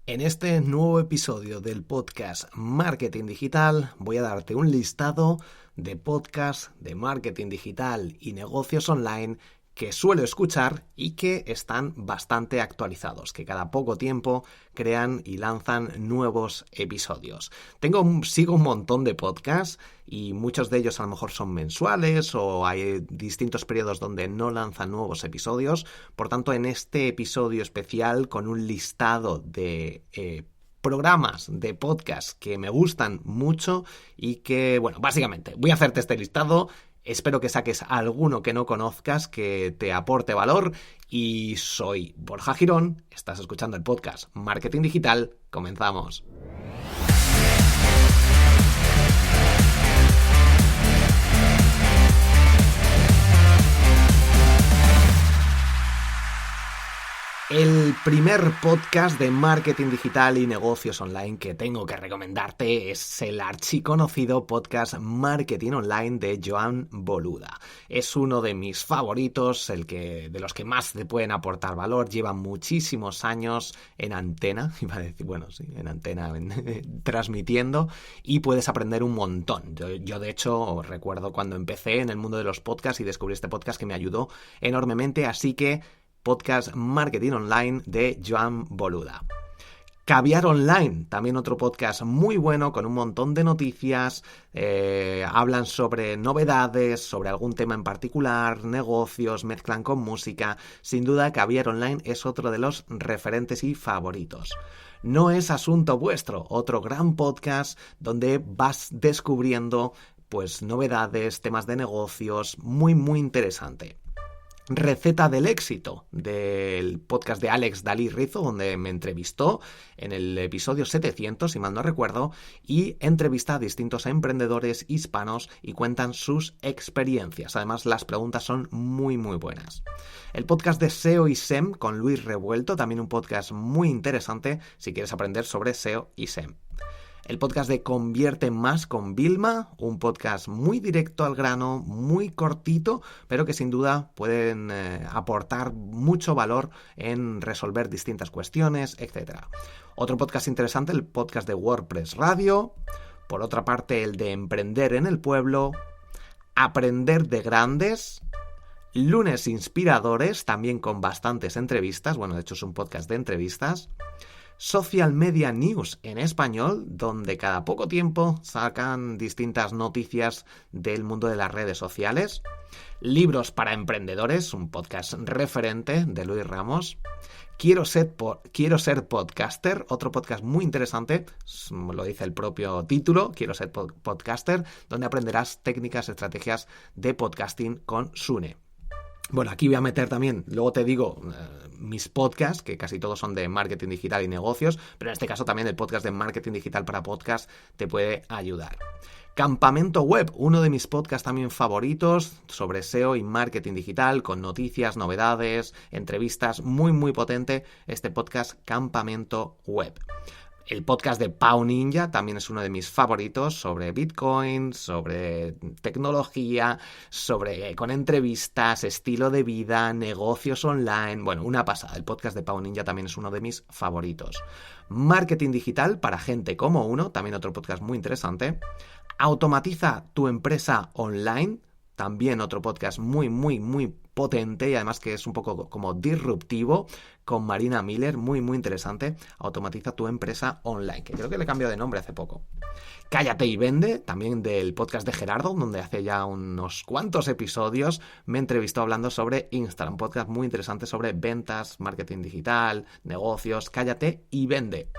En este nuevo episodio del podcast Marketing Digital voy a darte un listado de podcasts de marketing digital y negocios online que suelo escuchar y que están bastante actualizados, que cada poco tiempo crean y lanzan nuevos episodios. Sigo un montón de podcasts y muchos de ellos a lo mejor son mensuales o hay distintos periodos donde no lanzan nuevos episodios. Por tanto, en este episodio especial con un listado de programas de podcast que me gustan mucho y que, bueno, básicamente voy a hacerte este listado. Espero que saques alguno que no conozcas, que te aporte valor. Y soy Borja Girón, estás escuchando el podcast Marketing Digital. Comenzamos. El primer podcast de marketing digital y negocios online que tengo que recomendarte es el archiconocido podcast Marketing Online de Joan Boluda. Es uno de mis favoritos, de los que más te pueden aportar valor. Lleva muchísimos años en antena, transmitiendo, y puedes aprender un montón. Yo de hecho recuerdo cuando empecé en el mundo de los podcasts y descubrí este podcast que me ayudó enormemente, así que podcast Marketing Online de Joan Boluda. Caviar Online, también otro podcast muy bueno con un montón de noticias, hablan sobre novedades, sobre algún tema en particular, negocios, mezclan con música. Sin duda, Caviar Online es otro de los referentes y favoritos. No es asunto vuestro, otro gran podcast donde vas descubriendo pues novedades, temas de negocios, muy muy interesante. Receta del éxito, del podcast de Alex Dalí Rizo, donde me entrevistó en el episodio 700, si mal no recuerdo, y entrevista a distintos emprendedores hispanos y cuentan sus experiencias. Además, las preguntas son muy muy buenas. El podcast de SEO y SEM con Luis Revuelto, también un podcast muy interesante si quieres aprender sobre SEO y SEM. El podcast de Convierte Más con Vilma, un podcast muy directo al grano, muy cortito, pero que sin duda pueden aportar mucho valor en resolver distintas cuestiones, etc. Otro podcast interesante, el podcast de WordPress Radio. Por otra parte, el de Emprender en el Pueblo, Aprender de Grandes, Lunes Inspiradores, también con bastantes entrevistas. Bueno, de hecho es un podcast de entrevistas. Social Media News en español, donde cada poco tiempo sacan distintas noticias del mundo de las redes sociales. Libros para emprendedores, un podcast referente de Luis Ramos. Quiero ser podcaster, otro podcast muy interesante, lo dice el propio título, Quiero ser podcaster, donde aprenderás técnicas, estrategias de podcasting con Sune. Bueno, aquí voy a meter también, luego te digo, mis podcasts, que casi todos son de marketing digital y negocios, pero en este caso también el podcast de marketing digital para podcast te puede ayudar. Campamento Web, uno de mis podcasts también favoritos sobre SEO y marketing digital, con noticias, novedades, entrevistas, muy muy potente este podcast Campamento Web. El podcast de Pau Ninja también es uno de mis favoritos, sobre Bitcoin, sobre tecnología, con entrevistas, estilo de vida, negocios online. Bueno, una pasada. El podcast de Pau Ninja también es uno de mis favoritos. Marketing digital para gente como uno, también otro podcast muy interesante. Automatiza tu empresa online, también otro podcast muy, muy, muy potente y además que es un poco como disruptivo, con Marina Miller, muy, muy interesante. Automatiza tu empresa online, que creo que le cambió de nombre hace poco. Cállate y vende, también del podcast de Gerardo, donde hace ya unos cuantos episodios me entrevistó hablando sobre Instagram, un podcast muy interesante sobre ventas, marketing digital, negocios. Cállate y vende.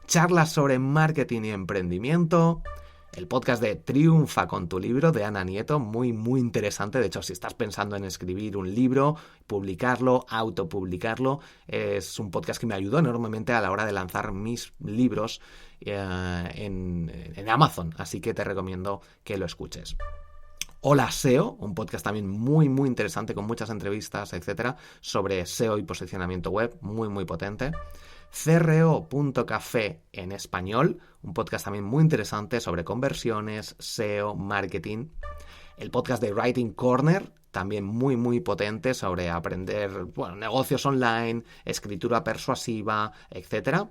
Charlas sobre marketing y emprendimiento. El podcast de Triunfa con tu libro de Ana Nieto, muy muy interesante. De hecho, si estás pensando en escribir un libro, publicarlo, autopublicarlo, es un podcast que me ayudó enormemente a la hora de lanzar mis libros en Amazon. Así que te recomiendo que lo escuches. Hola SEO, un podcast también muy muy interesante con muchas entrevistas, etcétera, sobre SEO y posicionamiento web, muy muy potente. CRO.café en español, un podcast también muy interesante sobre conversiones, SEO, marketing. El podcast de Writing Corner, también muy muy potente sobre aprender negocios online, escritura persuasiva, etcétera.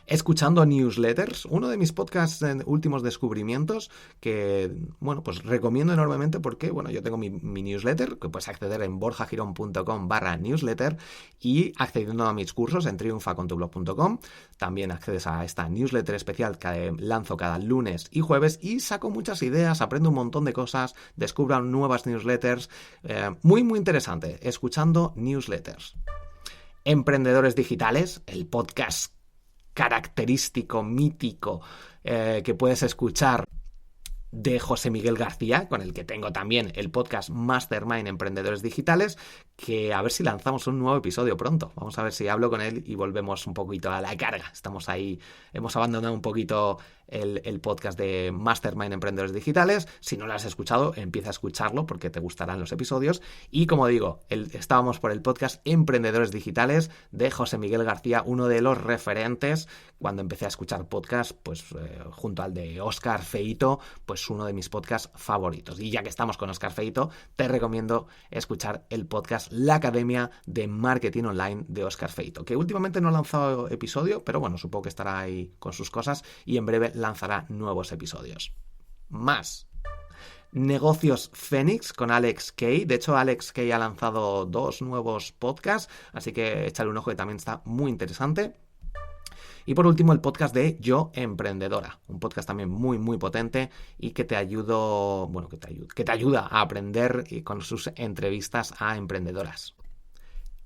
escuchando newsletters, uno de mis podcasts en últimos descubrimientos que, bueno, pues recomiendo enormemente porque, bueno, yo tengo mi newsletter, que puedes acceder en borjagirón.com/newsletter y accediendo a mis cursos en triunfacontublog.com. También accedes a esta newsletter especial que lanzo cada lunes y jueves y saco muchas ideas, aprendo un montón de cosas, descubro nuevas newsletters, muy interesante, escuchando newsletters. Emprendedores Digitales, el podcast característico, mítico, que puedes escuchar de José Miguel García, con el que tengo también el podcast Mastermind Emprendedores Digitales, que a ver si lanzamos un nuevo episodio pronto. Vamos a ver si hablo con él y volvemos un poquito a la carga. Estamos ahí, hemos abandonado un poquito el podcast de Mastermind Emprendedores Digitales. Si no lo has escuchado, empieza a escucharlo porque te gustarán los episodios. Y como digo, estábamos por el podcast Emprendedores Digitales de José Miguel García, uno de los referentes cuando empecé a escuchar podcast, pues junto al de Óscar Feito, pues uno de mis podcasts favoritos. Y ya que estamos con Óscar Feito, te recomiendo escuchar el podcast La Academia de Marketing Online de Óscar Feito, que últimamente no ha lanzado episodio, pero bueno, supongo que estará ahí con sus cosas y en breve lanzará nuevos episodios. Más Negocios Fénix con Alex Kay. De hecho, Alex Kay ha lanzado 2 nuevos podcasts, así que échale un ojo que también está muy interesante. Y por último, el podcast de Yo Emprendedora, un podcast también muy potente y que te ayuda a aprender con sus entrevistas a emprendedoras.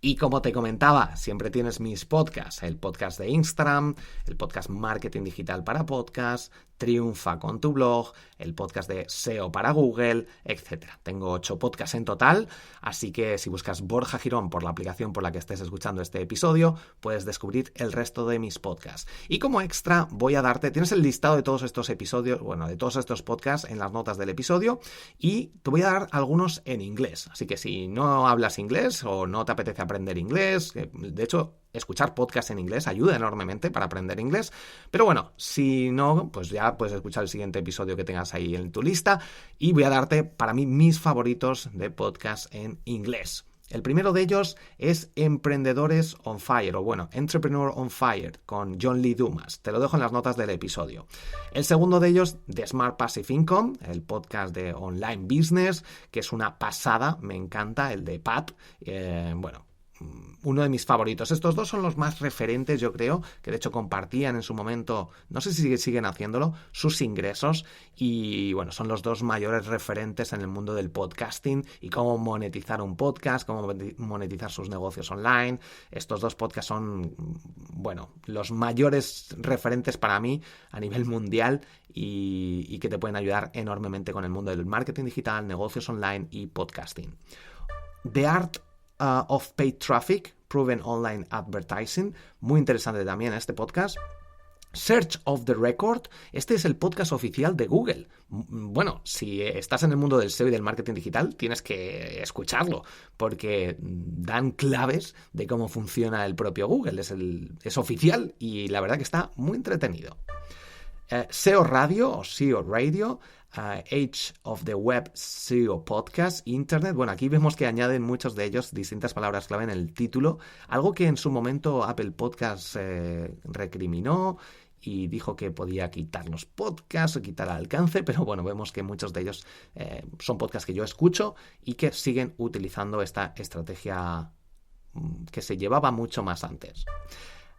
Y como te comentaba, siempre tienes mis podcasts, el podcast de Instagram, el podcast Marketing Digital para Podcast, Triunfa con tu blog, el podcast de SEO para Google, etc. Tengo 8 podcasts en total, así que si buscas Borja Girón por la aplicación por la que estés escuchando este episodio, puedes descubrir el resto de mis podcasts. Y como extra voy a darte, tienes el listado de todos estos episodios, de todos estos podcasts en las notas del episodio y te voy a dar algunos en inglés. Así que si no hablas inglés o no te apetece aprender inglés, de hecho, escuchar podcasts en inglés ayuda enormemente para aprender inglés, pero bueno, si no, pues ya puedes escuchar el siguiente episodio que tengas ahí en tu lista y voy a darte para mí mis favoritos de podcast en inglés. El primero de ellos es Emprendedores on Fire, Entrepreneur on Fire, con John Lee Dumas. Te lo dejo en las notas del episodio. El segundo de ellos, The Smart Passive Income, el podcast de Online Business, que es una pasada, me encanta, el de Pat. Uno de mis favoritos. Estos dos son los más referentes, yo creo, que de hecho compartían en su momento, no sé si siguen haciéndolo, sus ingresos y bueno, son los dos mayores referentes en el mundo del podcasting y cómo monetizar un podcast, cómo monetizar sus negocios online. Estos dos podcasts son, los mayores referentes para mí a nivel mundial y que te pueden ayudar enormemente con el mundo del marketing digital, negocios online y podcasting. The Art of Paid Traffic, Proven Online Advertising, muy interesante también este podcast. Search of the Record, este es el podcast oficial de Google. Bueno, si estás en el mundo del SEO y del marketing digital, tienes que escucharlo, porque dan claves de cómo funciona el propio Google. Es oficial y la verdad que está muy entretenido. SEO Radio o SEO Radio, Age of the Web SEO Podcast, Internet. Bueno, aquí vemos que añaden muchos de ellos distintas palabras clave en el título, algo que en su momento Apple Podcasts recriminó y dijo que podía quitar los podcasts o quitar alcance, pero bueno, vemos que muchos de ellos son podcasts que yo escucho y que siguen utilizando esta estrategia que se llevaba mucho más antes.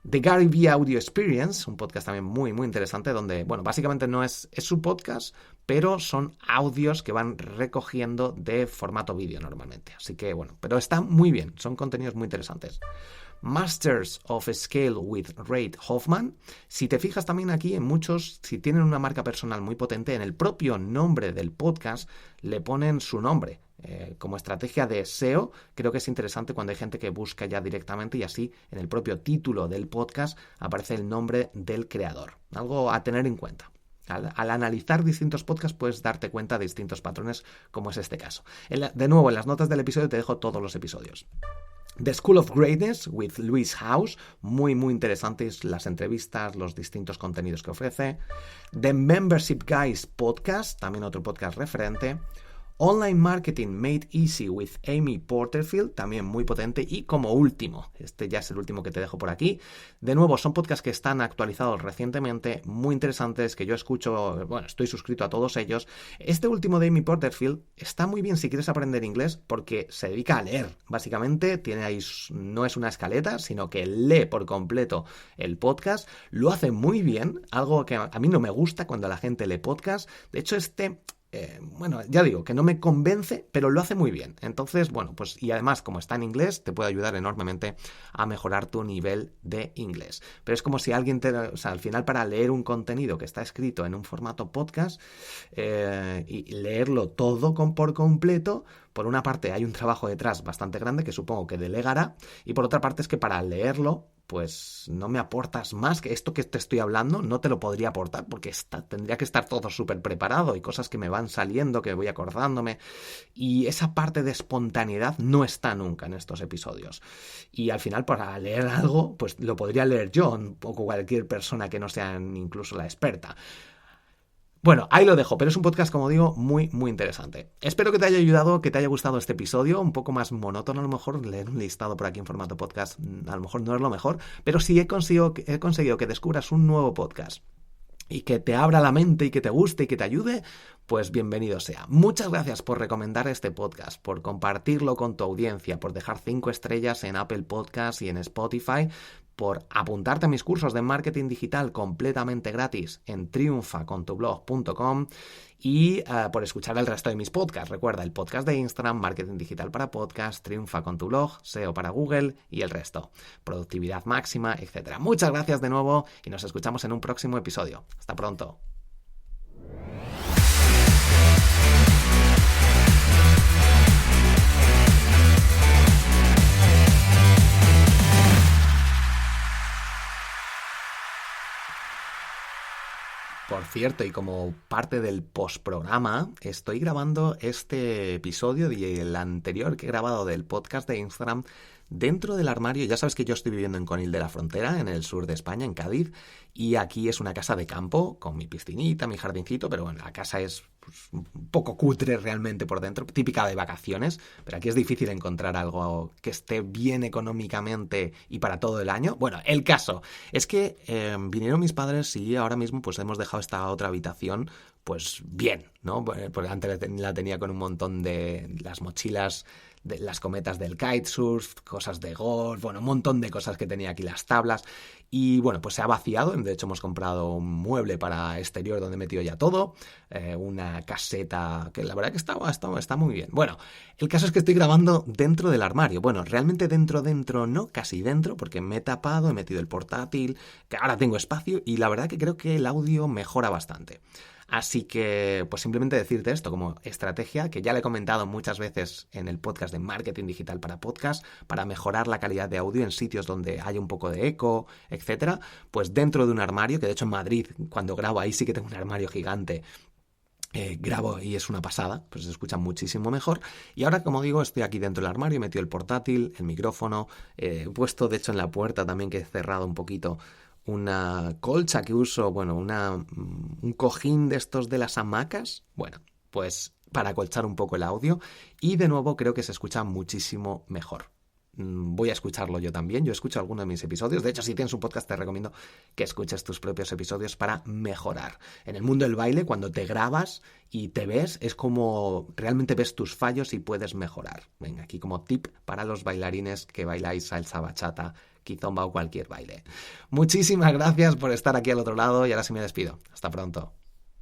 The Gary Vee Audio Experience, un podcast también muy interesante donde, básicamente no es su podcast, pero son audios que van recogiendo de formato vídeo normalmente. Así que, pero está muy bien, son contenidos muy interesantes. Masters of Scale with Reid Hoffman. Si te fijas también aquí en muchos, si tienen una marca personal muy potente, en el propio nombre del podcast le ponen su nombre. Como estrategia de SEO, creo que es interesante cuando hay gente que busca ya directamente y así en el propio título del podcast aparece el nombre del creador. Algo a tener en cuenta. Al analizar distintos podcasts puedes darte cuenta de distintos patrones, como es este caso. De nuevo, en las notas del episodio te dejo todos los episodios. The School of Greatness with Lewis Howes, muy interesantes las entrevistas, los distintos contenidos que ofrece. The Membership Guys Podcast, también otro podcast referente. Online Marketing Made Easy with Amy Porterfield, también muy potente. Y como último, este ya es el último que te dejo por aquí, de nuevo son podcasts que están actualizados recientemente, muy interesantes, que yo escucho, bueno, estoy suscrito a todos ellos. Este último de Amy Porterfield está muy bien si quieres aprender inglés porque se dedica a leer, básicamente tiene ahí, no es una escaleta, sino que lee por completo el podcast, lo hace muy bien, algo que a mí no me gusta cuando la gente lee podcast. De hecho, bueno, ya digo, que no me convence, pero lo hace muy bien. Entonces, bueno, pues y además, como está en inglés, te puede ayudar enormemente a mejorar tu nivel de inglés. Pero es como si alguien o sea, al final para leer un contenido que está escrito en un formato podcast y leerlo todo por completo, por una parte hay un trabajo detrás bastante grande que supongo que delegará, y por otra parte es que para leerlo pues no me aportas más que esto que te estoy hablando, no te lo podría aportar porque tendría que estar todo súper preparado y cosas que me van saliendo, que voy acordándome, y esa parte de espontaneidad no está nunca en estos episodios. Y al final para leer algo, pues lo podría leer yo o cualquier persona que no sea incluso la experta. Bueno, ahí lo dejo, pero es un podcast, como digo, muy, muy interesante. Espero que te haya ayudado, que te haya gustado este episodio, un poco más monótono a lo mejor, leer un listado por aquí en formato podcast a lo mejor no es lo mejor, pero sí he conseguido que descubras un nuevo podcast y que te abra la mente y que te guste y que te ayude, pues bienvenido sea. Muchas gracias por recomendar este podcast, por compartirlo con tu audiencia, por dejar 5 estrellas en Apple Podcasts y en Spotify, por apuntarte a mis cursos de marketing digital completamente gratis en triunfacontublog.com y por escuchar el resto de mis podcasts. Recuerda, el podcast de Instagram, Marketing Digital para Podcast, Triunfa con tu blog, SEO para Google y el resto. Productividad máxima, etc. Muchas gracias de nuevo y nos escuchamos en un próximo episodio. Hasta pronto. Por cierto, y como parte del postprograma, estoy grabando este episodio y el anterior que he grabado del podcast de Instagram dentro del armario. Ya sabes que yo estoy viviendo en Conil de la Frontera, en el sur de España, en Cádiz, y aquí es una casa de campo con mi piscinita, mi jardincito, pero bueno, la casa es pues, un poco cutre realmente por dentro, típica de vacaciones, pero aquí es difícil encontrar algo que esté bien económicamente y para todo el año. Bueno, el caso es que vinieron mis padres y ahora mismo pues hemos dejado esta otra habitación pues bien, ¿no? Porque antes la tenía con un montón de las mochilas, de las cometas del kitesurf, cosas de golf, bueno, un montón de cosas que tenía aquí, las tablas, y bueno, pues se ha vaciado. De hecho hemos comprado un mueble para exterior donde he metido ya todo, una caseta que la verdad que está muy bien. Bueno, el caso es que estoy grabando dentro del armario. Bueno, realmente dentro no, casi dentro, porque me he tapado, he metido el portátil, que ahora tengo espacio y la verdad que creo que el audio mejora bastante. Así que, pues simplemente decirte esto como estrategia, que ya le he comentado muchas veces en el podcast de Marketing Digital para Podcast, para mejorar la calidad de audio en sitios donde haya un poco de eco, etcétera, pues dentro de un armario, que de hecho en Madrid, cuando grabo ahí sí que tengo un armario gigante, grabo y es una pasada, pues se escucha muchísimo mejor. Y ahora, como digo, estoy aquí dentro del armario, he metido el portátil, el micrófono, he puesto de hecho en la puerta también, que he cerrado un poquito, una colcha que uso, bueno, un cojín de estos de las hamacas, bueno, pues para acolchar un poco el audio, y de nuevo creo que se escucha muchísimo mejor. Voy a escucharlo yo también, yo escucho algunos de mis episodios, de hecho si tienes un podcast te recomiendo que escuches tus propios episodios para mejorar. En el mundo del baile, cuando te grabas y te ves, es como realmente ves tus fallos y puedes mejorar. Venga, aquí como tip para los bailarines que bailáis salsa, bachata, kizomba o cualquier baile. Muchísimas gracias por estar aquí al otro lado y ahora sí me despido. Hasta pronto.